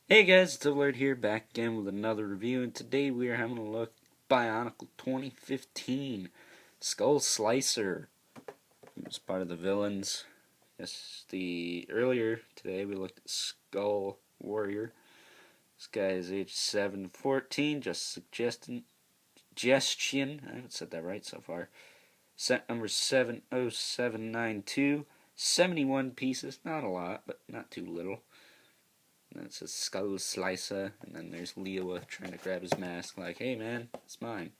Hey guys, it's Alert here, back again with another review, and today we are having a look at Bionicle 2015 Skull Slicer. It was part of the villains. Yes, earlier today we looked at Skull Warrior. This guy is age 7-14, just suggestion. I haven't said that right so far. Set number 70792. 71 pieces, not a lot, but not too little. And it says Skull Slicer, and then there's Leoa trying to grab his mask like, hey man, it's mine.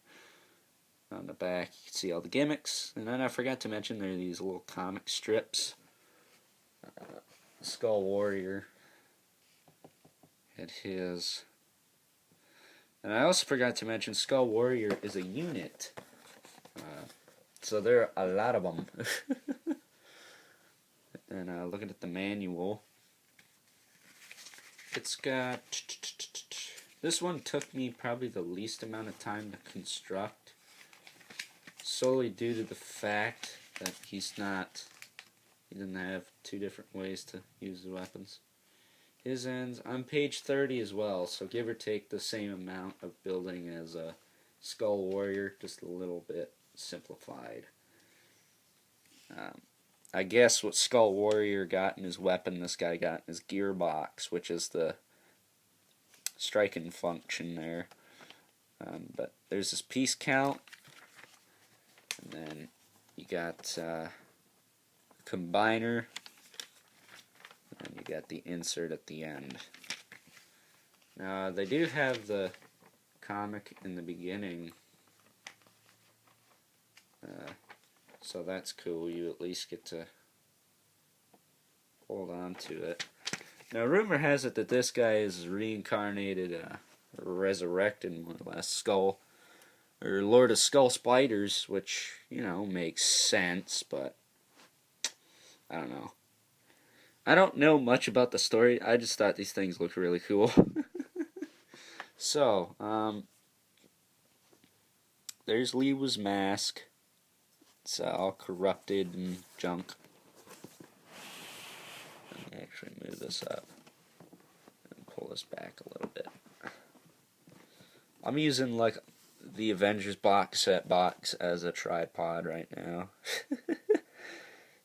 On the back you can see all the gimmicks, and then I forgot to mention there are these little comic strips. Skull Warrior had his, and I also forgot to mention Skull Warrior is a unit, so there are a lot of them. And looking at the manual, it's got, this one took me probably the least amount of time to construct, solely due to the fact that he doesn't have two different ways to use the weapons. His ends on page 30 as well, so give or take the same amount of building as a Skull Warrior, just a little bit simplified. I guess what Skull Warrior got in his weapon, this guy got in his gearbox, which is the striking function there. But there's this piece count, and then you got combiner, and you got the insert at the end. Now they do have the comic in the beginning, so that's cool. You at least get to hold on to it. Now, rumor has it that this guy is reincarnated, resurrected, more or less, Skull, or Lord of Skull Spiders, which, you know, makes sense, but I don't know. I don't know much about the story. I just thought these things looked really cool. So, there's Leo's mask. It's all corrupted and junk. Let me actually move this up and pull this back a little bit. I'm using like the Avengers box set box as a tripod right now.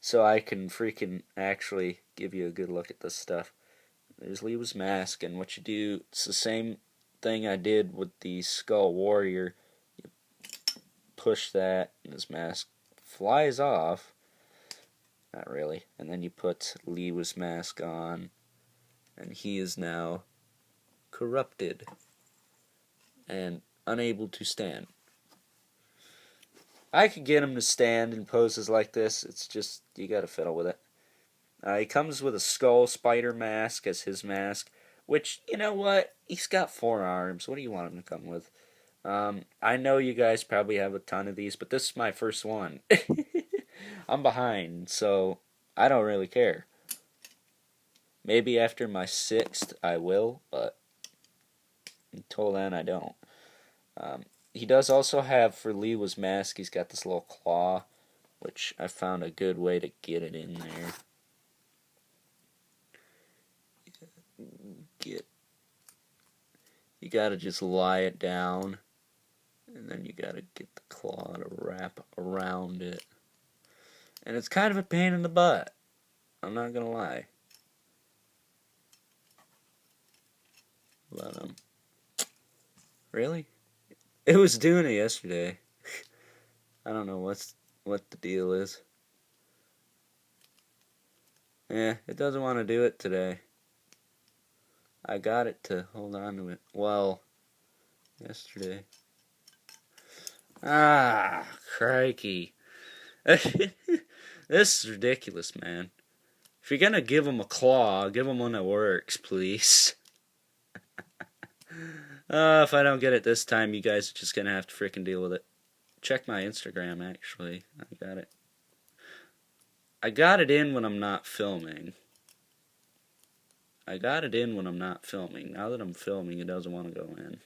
So I can freaking actually give you a good look at this stuff. There's Leo's mask, and what you do, it's the same thing I did with the Skull Warrior. You push that, and his mask flies off. Not really. And then you put Leo's mask on, and he is now corrupted and unable to stand. I could get him to stand in poses like this. It's just, you gotta fiddle with it. He comes with a skull spider mask as his mask, which, you know what? He's got 4 arms. What do you want him to come with? I know you guys probably have a ton of these, but this is my first one. I'm behind, so I don't really care. Maybe after my 6th I will, but until then I don't. He does also have, for Leo's mask, he's got this little claw, which I found a good way to get it in there. You gotta just lie it down, and then you gotta get the claw to wrap around it. And it's kind of a pain in the butt, I'm not gonna lie. But, really? It was doing it yesterday. I don't know what the deal is. Yeah, it doesn't want to do it today. I got it to hold on to it. Well, yesterday. Ah, crikey. This is ridiculous, man. If you're gonna give him a claw, give him one that works, please. If I don't get it this time, you guys are just gonna have to freaking deal with it. Check my Instagram, actually. I got it. I got it in when I'm not filming. Now that I'm filming, it doesn't want to go in.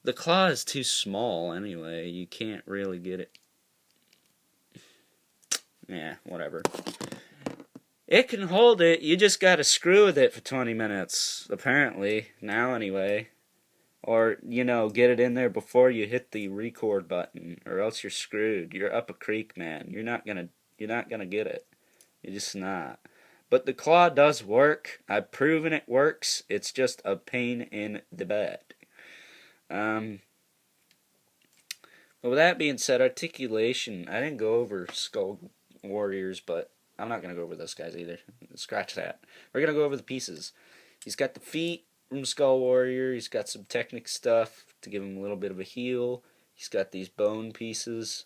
The claw is too small anyway. You can't really get it. Yeah, whatever. It can hold it. You just gotta screw with it for 20 minutes. Apparently. Now anyway. Or, get it in there before you hit the record button. Or else you're screwed. You're up a creek, man. You're not gonna get it. You're just not. But the claw does work. I've proven it works. It's just a pain in the butt. But with that being said, articulation. I didn't go over Skull Warriors, but I'm not going to go over those guys either. Scratch that. We're going to go over the pieces. He's got the feet from Skull Warrior. He's got some Technic stuff to give him a little bit of a heal. He's got these bone pieces.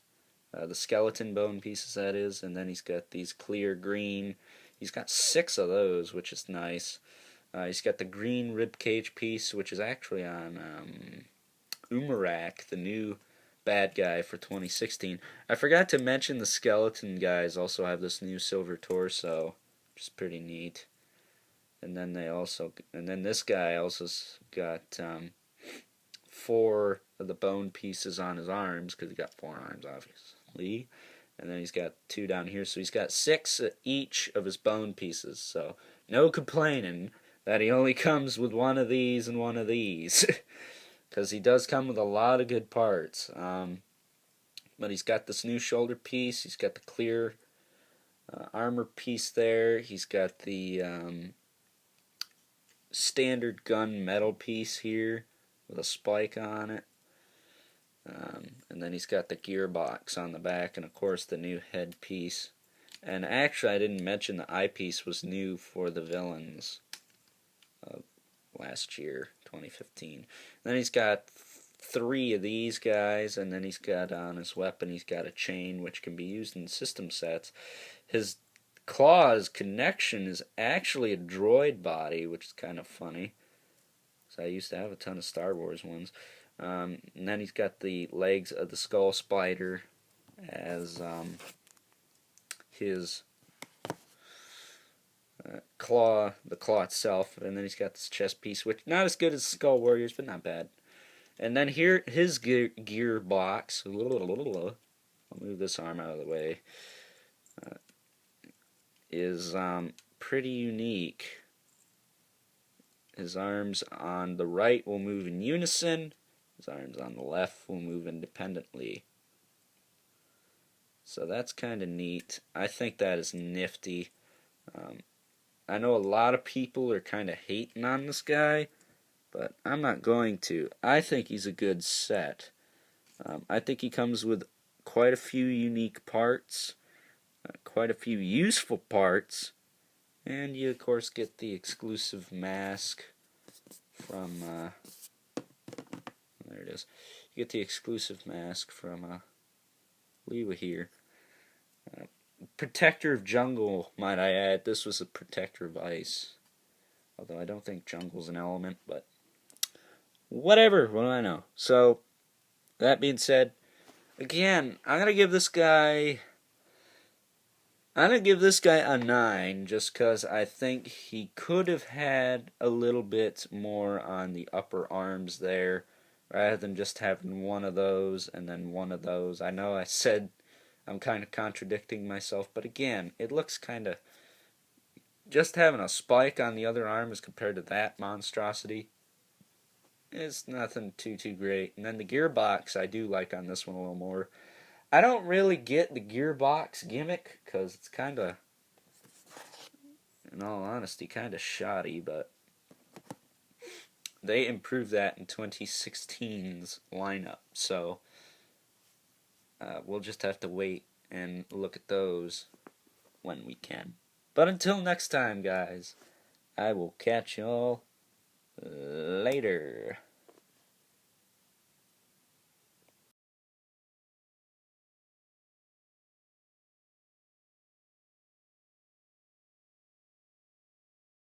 The skeleton bone pieces, that is. And then he's got these clear green. He's got 6 of those, which is nice. He's got the green ribcage piece, which is actually on Umarak, the new bad guy for 2016. I forgot to mention the skeleton guys also have this new silver torso, which is pretty neat. And then this guy also got 4 of the bone pieces on his arms, because he got 4 arms, obviously. And then he's got 2 down here, so he's got 6 each of his bone pieces. So no complaining that he only comes with 1 of these and 1 of these. Because he does come with a lot of good parts. But he's got this new shoulder piece. He's got the clear armor piece there. He's got the standard gun metal piece here with a spike on it. And then he's got the gearbox on the back, and of course the new head piece. And actually, I didn't mention the eyepiece was new for the villains last year, 2015. And then he's got 3 of these guys, and then he's got on his weapon, he's got a chain which can be used in system sets. His claw's connection is actually a droid body, which is kind of funny. So I used to have a ton of Star Wars ones. And then he's got the legs of the skull spider as his claw, the claw itself. And then he's got this chest piece, which not as good as Skull Warriors, but not bad. And then here, his gear box. I'll move this arm out of the way. Is pretty unique. His arms on the right will move in unison. His arms on the left will move independently. So that's kind of neat. I think that is nifty. I know a lot of people are kind of hating on this guy, but I'm not going to. I think he's a good set. I think he comes with quite a few unique parts, quite a few useful parts, and you of course get the exclusive mask from there it is. You get the exclusive mask from Lewa here. Protector of Jungle, might I add. This was a Protector of Ice. Although I don't think Jungle's an element, but whatever, what do I know? So, that being said, again, I'm going to give this guy a 9, just because I think he could have had a little bit more on the upper arms there, rather than just having 1 of those and then 1 of those. I know I said I'm kind of contradicting myself, but again, it looks kind of... Just having a spike on the other arm as compared to that monstrosity, it's nothing too great. And then the gearbox I do like on this one a little more. I don't really get the gearbox gimmick, because it's kind of, in all honesty, kind of shoddy, but they improved that in 2016's lineup, so we'll just have to wait and look at those when we can. But until next time, guys, I will catch y'all later.